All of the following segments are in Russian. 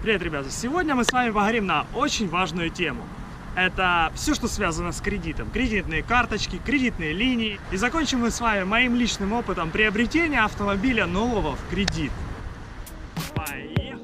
Привет, ребята! Сегодня мы с вами поговорим на очень важную тему. Это все, что связано с кредитом. Кредитные карточки, кредитные линии. И закончим мы с вами моим личным опытом приобретения автомобиля нового в кредит. Поехали!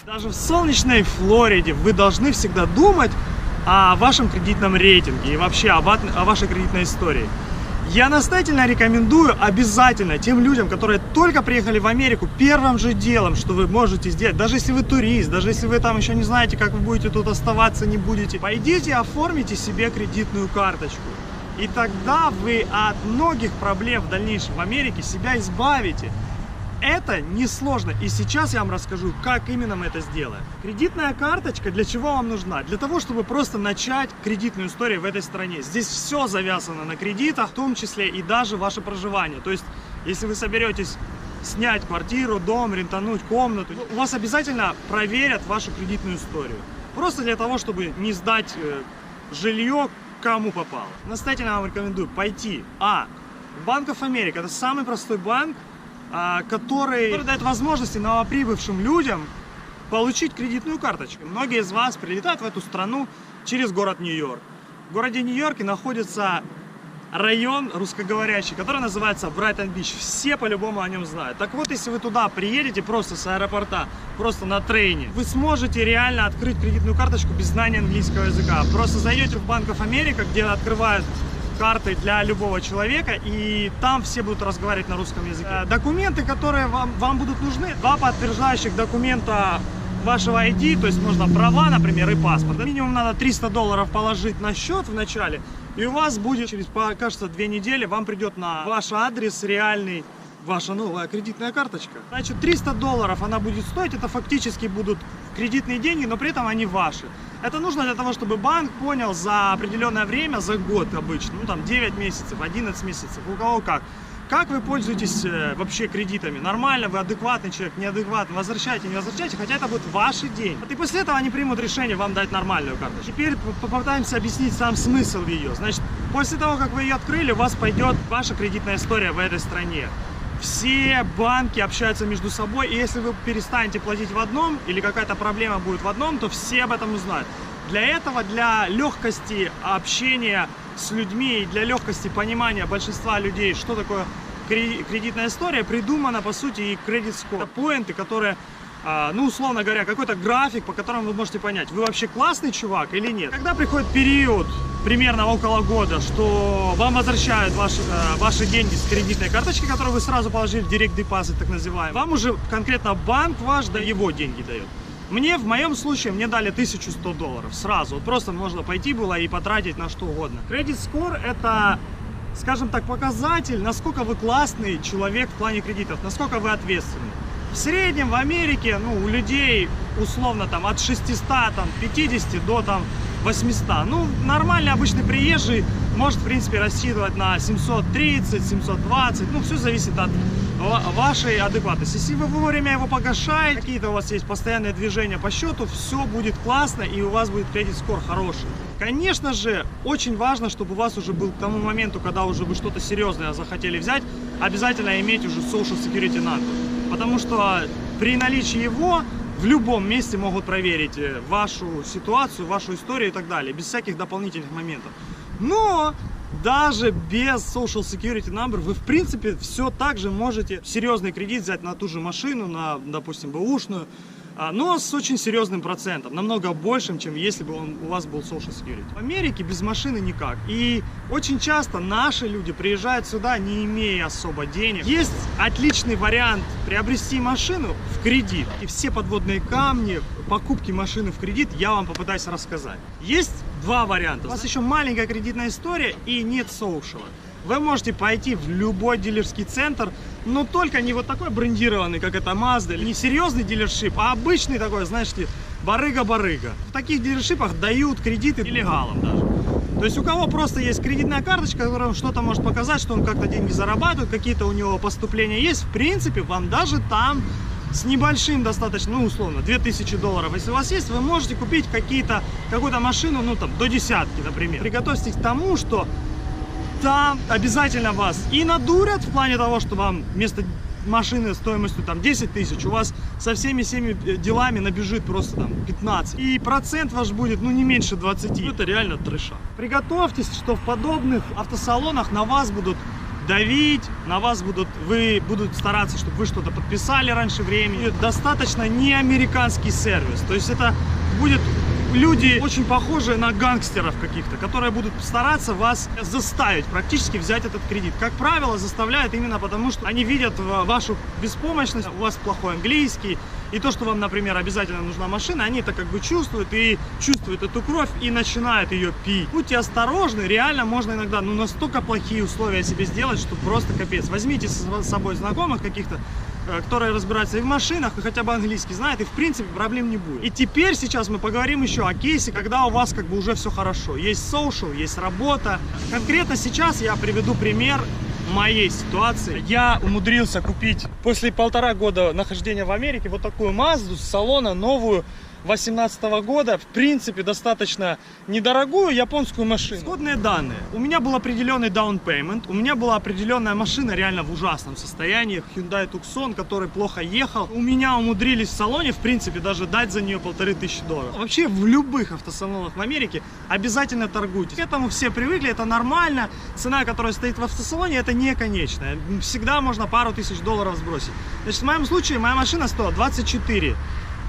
Даже в солнечной Флориде вы должны всегда думать о вашем кредитном рейтинге и вообще о вашей кредитной истории. Я настоятельно рекомендую обязательно тем людям, которые только приехали в Америку, первым же делом, что вы можете сделать, даже если вы турист, даже если вы там еще не знаете, как вы будете тут оставаться, не будете, пойдите оформите себе кредитную карточку. И тогда вы от многих проблем в дальнейшем в Америке себя избавите. Это несложно, и сейчас я вам расскажу, как именно мы это сделаем. Кредитная карточка для чего вам нужна? Для того, чтобы просто начать кредитную историю в этой стране. Здесь все завязано на кредитах, в том числе и даже ваше проживание. То есть, если вы соберетесь снять квартиру, дом, рентануть комнату, у вас обязательно проверят вашу кредитную историю. Просто для того, чтобы не сдать жилье кому попало. Настоятельно вам рекомендую пойти в Bank of America. Это самый простой банк, который дает возможности новоприбывшим людям получить кредитную карточку. Многие из вас прилетают в эту страну через город Нью-Йорк. В городе Нью-Йорке находится район русскоговорящий, который называется Брайтон-Бич. Все по-любому о нем знают. Так вот, если вы туда приедете просто с аэропорта, просто на трейне, вы сможете реально открыть кредитную карточку без знания английского языка. Просто зайдете в Bank of America, где открывают карты для любого человека, и там все будут разговаривать на русском языке. Документы, которые вам будут нужны, 2 подтверждающих документа вашего ID, то есть можно права, например, и паспорт. Минимум надо $300 положить на счет в начале, и у вас будет через, кажется, 2 недели, вам придет на ваш адрес реальный ваша новая кредитная карточка. Значит, $300 она будет стоить, это фактически будут кредитные деньги, но при этом они ваши. Это нужно для того, чтобы банк понял за определенное время, за год обычно, ну там 9 месяцев, 11 месяцев, у кого как вы пользуетесь вообще кредитами? Нормально, вы адекватный человек, неадекватный, возвращаете, не возвращаете, хотя это будут ваши деньги. И после этого они примут решение вам дать нормальную карту. Теперь попытаемся объяснить сам смысл ее. Значит, после того, как вы ее открыли, у вас пойдет ваша кредитная история в этой стране. Все банки общаются между собой, и если вы перестанете платить в одном, или какая-то проблема будет в одном, то все об этом узнают. Для этого, для легкости общения с людьми и для легкости понимания большинства людей, что такое кредитная история, придумана, по сути, и кредит скор. Это поинты, которые, ну, условно говоря, какой-то график, по которому вы можете понять, вы вообще классный чувак или нет. Когда приходит период, примерно около года, что вам возвращают ваши деньги с кредитной карточки, которую вы сразу положили в директ депозит, так называемый, вам уже конкретно банк ваш его деньги дает. В моем случае, мне дали $1100 сразу. Вот просто можно пойти было и потратить на что угодно. Кредит скор — это, скажем так, показатель, насколько вы классный человек в плане кредитов, насколько вы ответственный. В среднем в Америке, ну, у людей условно там от 650 до 800. Ну, нормальный обычный приезжий может, в принципе, рассчитывать на 730, 720. Ну, все зависит от вашей адекватности. Если вы вовремя его погашаете, какие-то у вас есть постоянные движения по счету, все будет классно, и у вас будет кредит-скор хороший. Конечно же, очень важно, чтобы у вас уже был к тому моменту, когда уже вы что-то серьезное захотели взять, обязательно иметь уже Social Security Number. Потому что при наличии его в любом месте могут проверить вашу ситуацию, вашу историю и так далее, без всяких дополнительных моментов. Но даже без Social Security Number вы, в принципе, все так же можете серьезный кредит взять на ту же машину, на, допустим, бэушную, но с очень серьезным процентом, намного большим, чем если бы у вас был Social Security. В Америке без машины никак. И очень часто наши люди приезжают сюда, не имея особо денег. Есть отличный вариант приобрести машину в кредит. И все подводные камни покупки машины в кредит я вам попытаюсь рассказать. Есть 2 варианта. У вас еще маленькая кредитная история и нет соушала. Вы можете пойти в любой дилерский центр, но только не вот такой брендированный, как это Mazda, не серьезный дилершип, а обычный такой, знаете, барыга-барыга. В таких дилершипах дают кредиты нелегалам даже. То есть у кого просто есть кредитная карточка, которая вам что-то может показать, что он как-то деньги зарабатывает, какие-то у него поступления есть, в принципе, вам даже там с небольшим достаточно, ну, условно, 2000 долларов, если у вас есть, вы можете купить какую-то машину, ну, там, до десятки, например. Приготовьтесь к тому, что там обязательно вас и надурят в плане того, что вам вместо машины стоимостью там 10 тысяч, у вас со всеми делами набежит просто там 15. И процент ваш будет, ну, не меньше 20. Это реально трэша. Приготовьтесь, что в подобных автосалонах на вас будут давить, на вас будут стараться, чтобы вы что-то подписали раньше времени. И достаточно не американский сервис. То есть это будет люди очень похожие на гангстеров каких-то, которые будут стараться вас заставить практически взять этот кредит. Как правило, заставляют именно потому, что они видят вашу беспомощность, у вас плохой английский, и то, что вам, например, обязательно нужна машина, они это как бы чувствуют эту кровь и начинают ее пить. Будьте осторожны, реально можно иногда, ну, настолько плохие условия себе сделать, что просто капец. Возьмите с собой знакомых каких-то, которые разбираются и в машинах, и хотя бы английский знают, и в принципе проблем не будет. И теперь сейчас мы поговорим еще о кейсе, когда у вас как бы уже все хорошо. Есть social, есть работа. Конкретно сейчас я приведу пример моей ситуации. Я умудрился купить после 1,5 года нахождения в Америке вот такую Мазду с салона, новую, 2018 года, в принципе, достаточно недорогую японскую машину. Исходные данные. У меня был определенный down payment, у меня была определенная машина реально в ужасном состоянии, Hyundai Tucson, который плохо ехал. У меня умудрились в салоне, в принципе, даже дать за нее 1500 долларов. Вообще, в любых автосалонах в Америке обязательно торгуйтесь. К этому все привыкли, это нормально. Цена, которая стоит в автосалоне, это не конечная. Всегда можно пару тысяч долларов сбросить. Значит, в моем случае, моя машина стоила 24.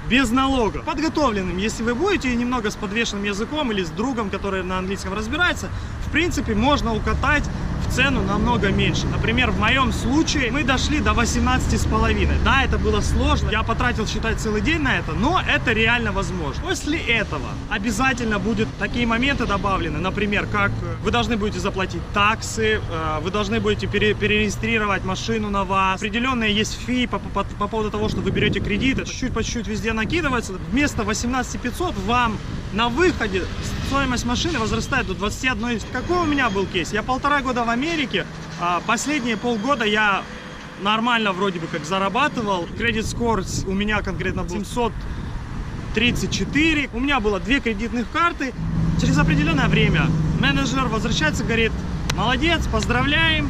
Без налога. Подготовленным, если вы будете немного с подвешенным языком или с другом, который на английском разбирается, в принципе, можно укатать в цену намного меньше. Например, в моем случае мы дошли до 18,5. Да, это было сложно. Я потратил, считай, целый день на это, но это реально возможно. После этого обязательно будут такие моменты добавлены, например, как вы должны будете заплатить таксы, вы должны будете перерегистрировать машину на вас. Определенные есть фи по поводу того, что вы берете кредит, чуть-чуть по чуть-чуть везде накидывается. Вместо 18500 вам на выходе стоимость машины возрастает до 21. Какой у меня был кейс? Я 1,5 года в Америке, последние полгода я нормально вроде бы как зарабатывал. Кредит скор у меня конкретно был 734. У меня было 2 кредитных карты. Через определенное время менеджер возвращается, говорит: молодец, поздравляем,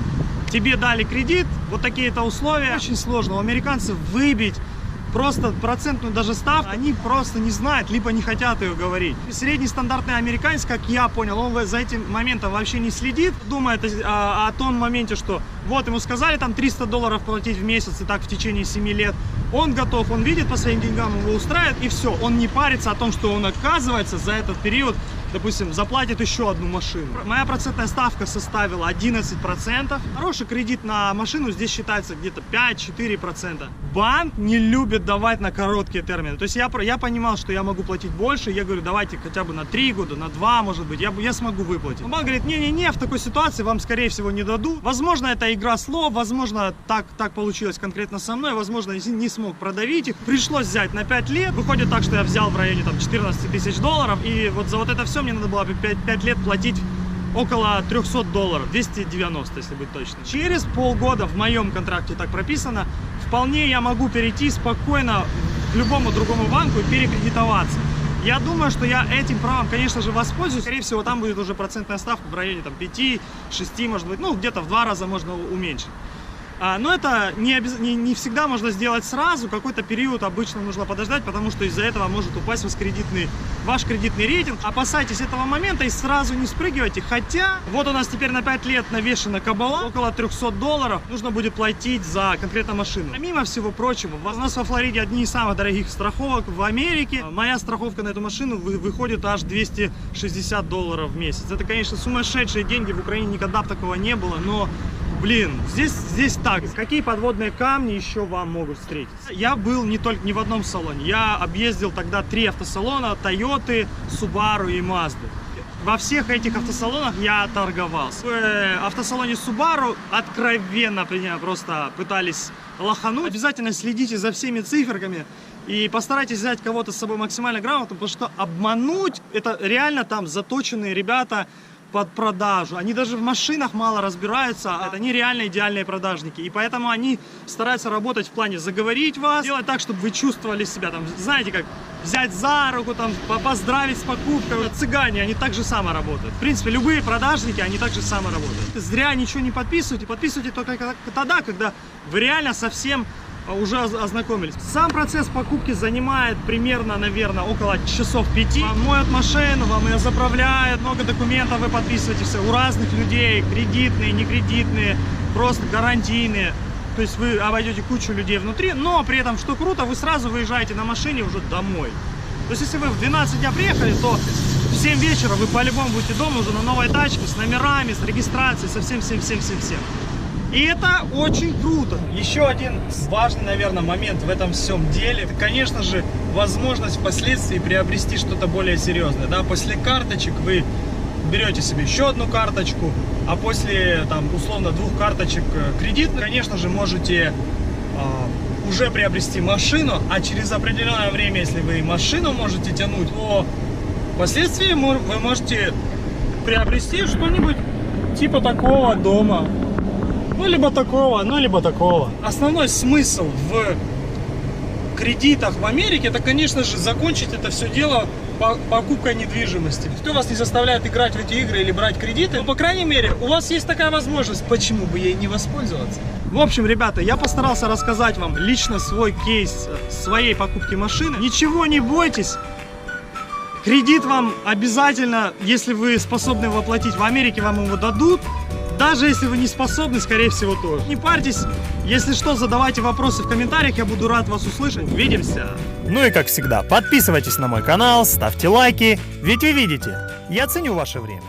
тебе дали кредит, вот такие-то условия. Очень сложно у американцев выбить просто процентную даже ставку, они просто не знают, либо не хотят ее говорить. Средний стандартный американец, как я понял, он за этим моментом вообще не следит, думает о том моменте, что вот ему сказали там 300 долларов платить в месяц, и так в течение 7 лет. Он готов, он видит по своим деньгам, его устраивает, и все. Он не парится о том, что он, оказывается, за этот период, допустим, заплатит еще одну машину. Моя процентная ставка составила 11%. Хороший кредит на машину здесь считается где-то 5-4%. Банк не любит давать на короткие термины. То есть я понимал, что я могу платить больше. Я говорю, давайте хотя бы на 3 года, на 2, может быть, я смогу выплатить. Но банк говорит, не-не-не, в такой ситуации вам, скорее всего, не дадут. Возможно, это игра слов, возможно, так получилось конкретно со мной, возможно, не смог продавить их. Пришлось взять на 5 лет. Выходит так, что я взял в районе там 14 тысяч долларов, и вот за вот это все мне надо было 5 лет платить около 300 долларов, 290, если быть точным. Через полгода в моем контракте так прописано, вполне я могу перейти спокойно к любому другому банку и перекредитоваться. Я думаю, что я этим правом, конечно же, воспользуюсь. Скорее всего, там будет уже процентная ставка в районе там 5-6, может быть, ну, где-то в 2 раза можно уменьшить. Но это не всегда можно сделать сразу, какой-то период обычно нужно подождать, потому что из-за этого может упасть ваш кредитный рейтинг. Опасайтесь этого момента и сразу не спрыгивайте, хотя вот у нас теперь на 5 лет навешена кабала, около 300 долларов нужно будет платить за конкретно машину. Помимо всего прочего, у нас во Флориде одни из самых дорогих страховок в Америке. Моя страховка на эту машину выходит аж 260 долларов в месяц. Это, конечно, сумасшедшие деньги, в Украине никогда такого не было, но... Блин, здесь так. Какие подводные камни еще вам могут встретиться? Я был не в одном салоне. Я объездил тогда 3 автосалона: Toyota, Subaru и Mazda. Во всех этих автосалонах я торговался. В автосалоне Subaru откровенно меня просто пытались лохануть. Обязательно следите за всеми циферками и постарайтесь взять кого-то с собой максимально грамотно, потому что обмануть, это реально там заточенные ребята, под продажу. Они даже в машинах мало разбираются. Это не реально идеальные продажники. И поэтому они стараются работать в плане заговорить вас, делать так, чтобы вы чувствовали себя, там, знаете, как взять за руку, там, поздравить с покупкой. Цыгане, они так же само работают. В принципе, любые продажники, они так же само работают. Зря ничего не подписывайте. Подписывайте только тогда, когда вы реально совсем уже ознакомились. Сам процесс покупки занимает примерно, наверное, около часов 5. Вам моют машину, вам ее заправляют, много документов вы подписываете все у разных людей, кредитные, некредитные, просто гарантийные. То есть вы обойдете кучу людей внутри, но при этом, что круто, вы сразу выезжаете на машине уже домой. То есть если вы в 12 дня приехали, то в 7 вечера вы по-любому будете дома уже на новой тачке, с номерами, с регистрацией, со всем. И это очень круто. Еще один важный, наверное, момент в этом всем деле, это, конечно же, возможность впоследствии приобрести что-то более серьезное. Да? После карточек вы берете себе еще одну карточку, а после, там, условно, 2 карточек кредитных, конечно же, можете уже приобрести машину, а через определенное время, если вы машину можете тянуть, то впоследствии вы можете приобрести что-нибудь типа такого дома. Ну, либо такого. Основной смысл в кредитах в Америке, это, конечно же, закончить это все дело покупкой недвижимости. Кто вас не заставляет играть в эти игры или брать кредиты, но, по крайней мере, у вас есть такая возможность, почему бы ей не воспользоваться? В общем, ребята, я постарался рассказать вам лично свой кейс своей покупки машины. Ничего не бойтесь. Кредит вам обязательно, если вы способны его оплатить в Америке, вам его дадут. Даже если вы не способны, скорее всего, тоже. Не парьтесь. Если что, задавайте вопросы в комментариях, я буду рад вас услышать. Увидимся. Ну и как всегда, подписывайтесь на мой канал, ставьте лайки, ведь вы видите, я ценю ваше время.